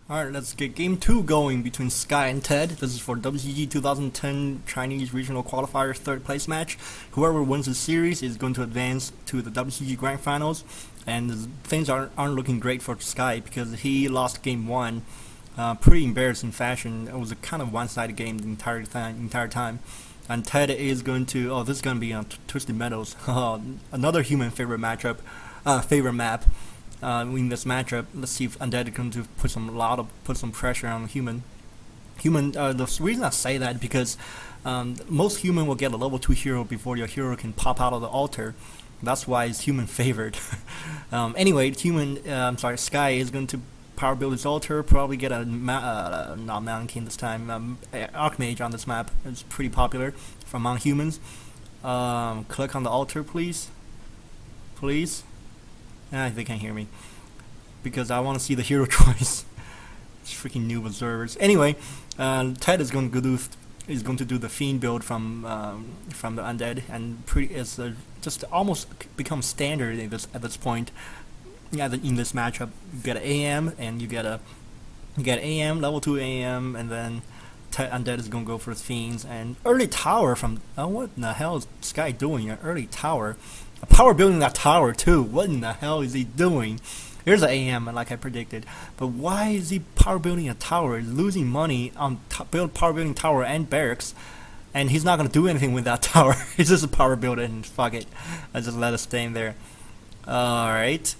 Alright, let's get game 2 going between Sky and Ted. This is for WCG 2010 Chinese Regional Qualifier third place match. Whoever wins the series is going to advance to the WCG Grand Finals. And things aren't looking great for Sky because he lost game 1 pretty embarrassing fashion. It was a kind of one-sided game the entire time. And Ted is going to, this is going to be on Twisted Meadows. Another human favorite matchup, favorite map. In this matchup, let's see if Undead is going to put some pressure on human. The reason I say that because most human will get a level 2 hero before your hero can pop out of the altar. That's why it's human favored. Anyway, Sky is going to power build his altar. Probably get a not Mountain King this time. Archmage on this map. It's pretty popular among humans. Click on the altar, please. Please. They can't hear me because I want to see the hero choice. It's freaking noob observers. Anyway, Ted is going to do the fiend build from the undead, and just almost become standard at this point. Yeah, in this matchup, you get an AM and you get AM level 2 AM, and then Undead is going to go for his fiends and early tower from. What in the hell is Sky doing? An early tower. A power building that tower too. What in the hell is he doing? Here's an AM like I predicted. But why is he power building a tower? He's losing money on power building tower and barracks, and he's not going to do anything with that tower. He's just a power builder and fuck it. I just let it stay in there. Alright.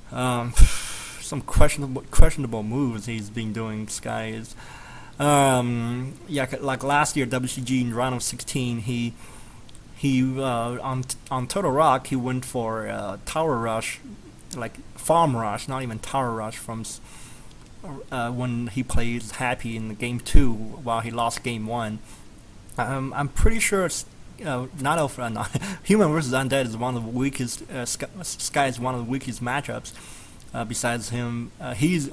Some questionable moves he's been doing. Sky is yeah, like last year WCG in round of 16 he on Turtle Rock he went for tower rush, like farm rush, not even tower rush, from when he plays happy in the game 2 while he lost game 1. I'm pretty sure it's not human versus undead is one of the weakest. Sky is one of the weakest matchups. Besides him, he's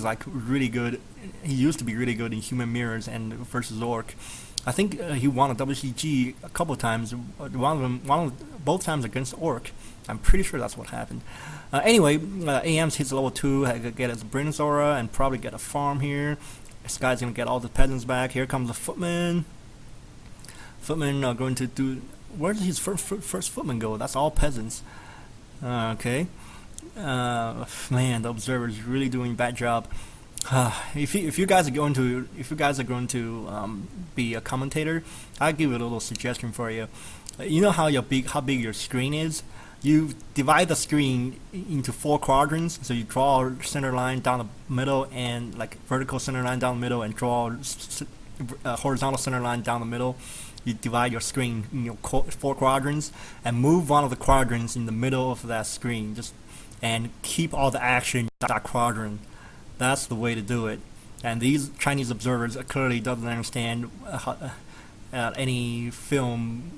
like really good. He used to be really good in human mirrors and versus orc. I think he won a WCG a couple times. Both times against orc. I'm pretty sure that's what happened. Anyway, AM's hits level 2. Get his Britain's aura and probably get a farm here. This guy's gonna get all the peasants back. Here comes the footman. Footmen are going to do. Where did his first footman go? That's all peasants. Okay. Man, the observer is really doing a bad job. If you guys are going to be a commentator, I'll give you a little suggestion for you. You know how big your screen is? You divide the screen into 4 quadrants. So you draw a center line down the middle, and like vertical center line down the middle, and draw a horizontal center line down the middle. You divide your screen in 4 quadrants and move one of the quadrants in the middle of that screen. And keep all the action in that quadrant. That's the way to do it. And these Chinese observers clearly doesn't understand any film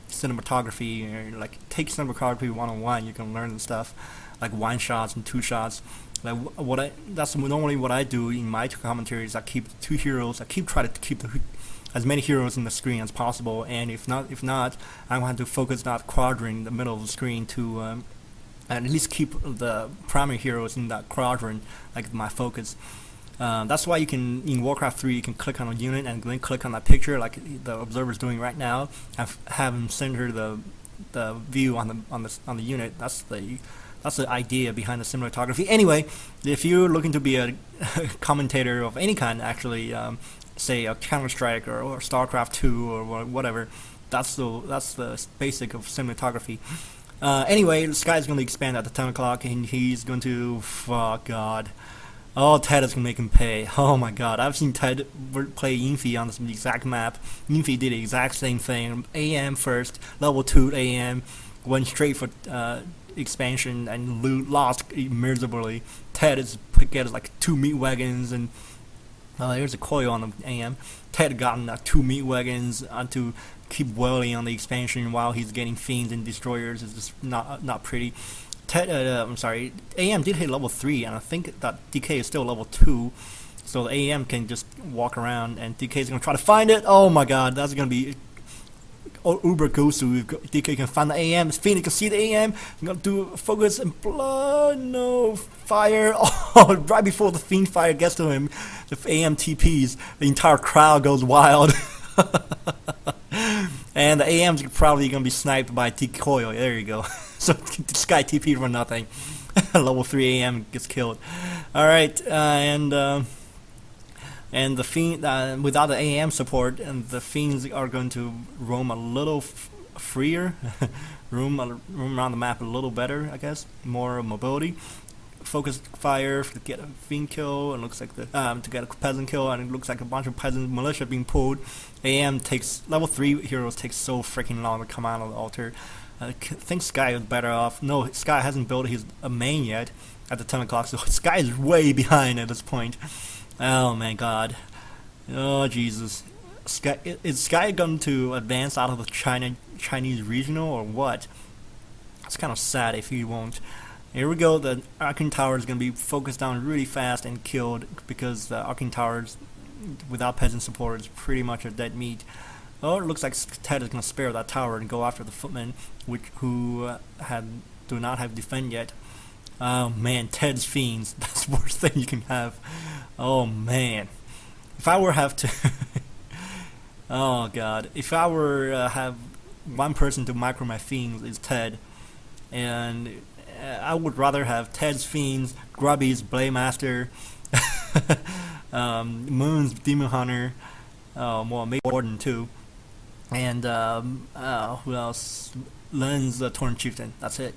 cinematography, or like take cinematography 101. You can learn the stuff like 1 shots and 2 shots. Like that's normally what I do in my commentaries. I keep 2 heroes. I try to keep as many heroes in the screen as possible. And if not, I want to focus that quadrant in the middle of the screen to. And at least keep the primary heroes in that quadrant, like my focus. That's why you can, in Warcraft 3, you can click on a unit and then click on that picture, like the observer's doing right now. Have him center the view on the unit. That's the idea behind the cinematography. Anyway, if you're looking to be a commentator of any kind, actually, say a Counter-Strike or StarCraft 2 or whatever, that's the basic of cinematography. Anyway, the Sky's going to expand at the 10 o'clock, and he's going to. Oh, God. Oh, Ted is going to make him pay. Oh, my God. I've seen Ted play Infi on this exact map. Infi did the exact same thing. AM first, level 2 AM, went straight for expansion and lost miserably. Ted gets like 2 meat wagons, and there's a coil on the AM. Ted gotten 2 meat wagons onto. Keep wailing on the expansion while he's getting fiends and destroyers. Is just not pretty. I'm sorry. AM did hit level 3, and I think that DK is still level 2, so the AM can just walk around, and DK is gonna try to find it. Oh my God, that's gonna be Uber goes to, DK can find the AM. Phoenix can see the AM. I'm gonna do focus and blood. No fire. Oh, right before the Fiend fire gets to him, the AM TPs. The entire crowd goes wild. And the AM's probably gonna be sniped by Decoy. There you go. So Sky TP for nothing. Level 3 AM gets killed. Alright, and the Fiend, without the AM support, and the Fiends are going to roam a little freer, roam around the map a little better, I guess, more mobility. Focus fire to get a Fiend kill, and looks like to get a peasant kill, and it looks like a bunch of peasant militia being pulled. AM takes level 3 heroes takes so freaking long to come out of the altar. I think Sky is better off. No, Sky hasn't built his main yet at the 10 o'clock, so Sky is way behind at this point. Oh my god. Oh Jesus. Is Sky going to advance out of the Chinese regional or what? It's kind of sad if he won't. Here we go. The Arcane Tower is going to be focused down really fast and killed because the Arcane Towers without peasant support is pretty much a dead meat. Oh, it looks like Ted is going to spare that tower and go after the footmen, who do not have defend yet. Oh man, Ted's Fiends. That's the worst thing you can have. Oh man. If I were have to... oh god. If I were have one person to micro my Fiends, is Ted. And I would rather have Ted's Fiends, Grubby's Blaymaster, Moon's Demon Hunter, well, maybe Warden too. And who else? Len's Torn Chieftain. That's it.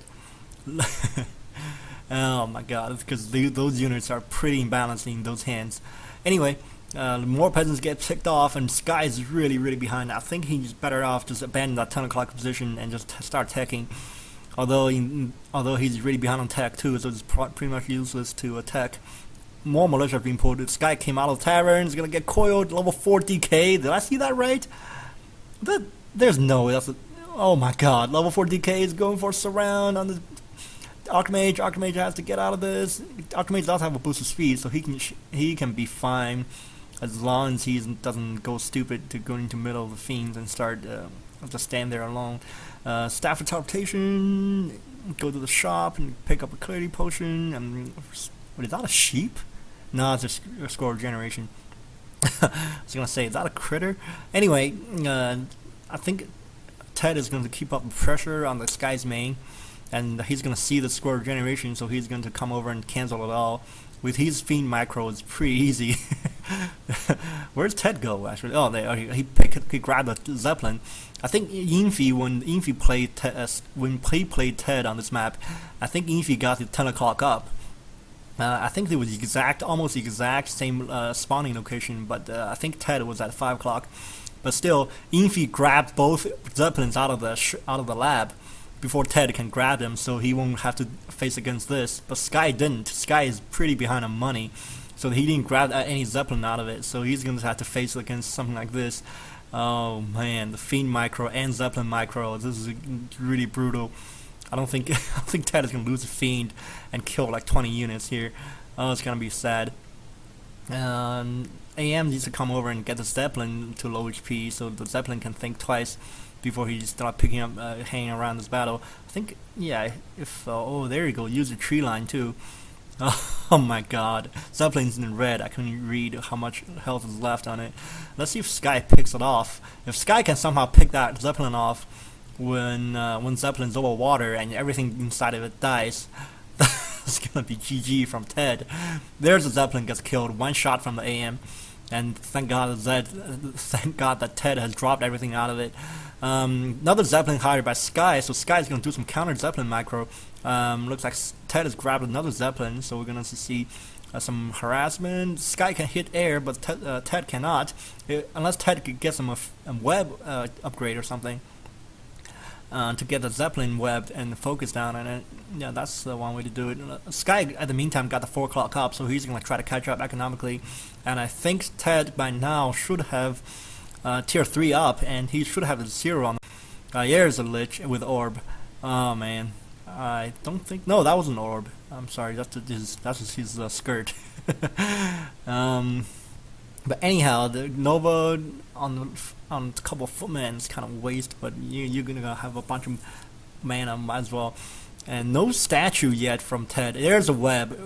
Oh my god, because those units are pretty imbalanced in those hands. Anyway, more peasants get picked off, and Sky is really, really behind. I think he's better off just abandon that 10 o'clock position and just start teching. Although he's really behind on tech too, so it's pretty much useless to attack. More militia being pulled. Sky came out of the tavern. He's gonna get coiled. Level 4 DK. Did I see that right? There's no way. Oh my god. Level 4 DK is going for a surround on the Archmage. Archmage has to get out of this. Archmage does have a boost of speed, so he can be fine as long as he doesn't go stupid to go into the middle of the Fiends and start just stand there alone. Staff of Teleportation. Go to the shop and pick up a clarity potion. And what is that? A sheep? No, it's a score generation. I was gonna say, is that a critter? Anyway, I think Ted is going to keep up the pressure on the Sky's main, and he's going to see the score generation, so he's going to come over and cancel it all. With his Fiend micro, it's pretty easy. Where's Ted go, actually? Oh, there. He grabbed the Zeppelin. I think Infi, when Infi played Ted on this map, I think Infi got the 10 o'clock up. I think it was almost exact same spawning location, but I think Ted was at 5 o'clock. But still, Infi grabbed both Zeppelins out of the lab before Ted can grab them, so he won't have to face against this. But Sky didn't. Sky is pretty behind on money, so he didn't grab any Zeppelin out of it. So he's going to have to face against something like this. Oh man, the Fiend micro and Zeppelin micro. This is really brutal. I think Ted is going to lose a Fiend and kill like 20 units here. Oh, it's going to be sad. AM needs to come over and get the Zeppelin to low HP so the Zeppelin can think twice before he starts picking up, hanging around this battle. I think, yeah, if, oh, there you go, use the tree line too. Oh my god, Zeppelin's in red. I couldn't read how much health is left on it. Let's see if Sky picks it off. If Sky can somehow pick that Zeppelin off when Zeppelin's over water and everything inside of it dies, it's gonna be GG from Ted. There's a Zeppelin gets killed, one shot from the AM, and thank God that Ted has dropped everything out of it. Another Zeppelin hired by Sky, so Sky's gonna do some counter Zeppelin micro. Looks like Ted has grabbed another Zeppelin, so we're gonna see some harassment. Sky can hit air, but Ted cannot, unless Ted could get some a web upgrade or something. To get the Zeppelin webbed and focus down on it. Yeah, that's one way to do it. Sky, at the meantime, got the 4 o'clock up, so he's going to try to catch up economically. And I think Ted, by now, should have tier 3 up, and he should have a 0 on here's a Lich with Orb. Oh, man. I don't think... No, that was an Orb. I'm sorry, that's his skirt. But anyhow, the Nova on a couple of footmen is kind of waste, but you're gonna have a bunch of mana, might as well. And no statue yet from Ted. There's a web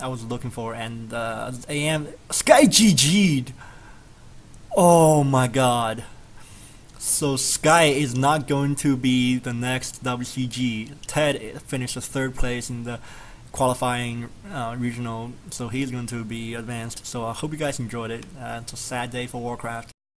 I was looking for, and AM Sky GG'd. Oh my god. So Sky is not going to be the next WCG. Ted finished third place in the qualifying regional, so he's going to be advanced. So I hope you guys enjoyed it. It's a sad day for Warcraft.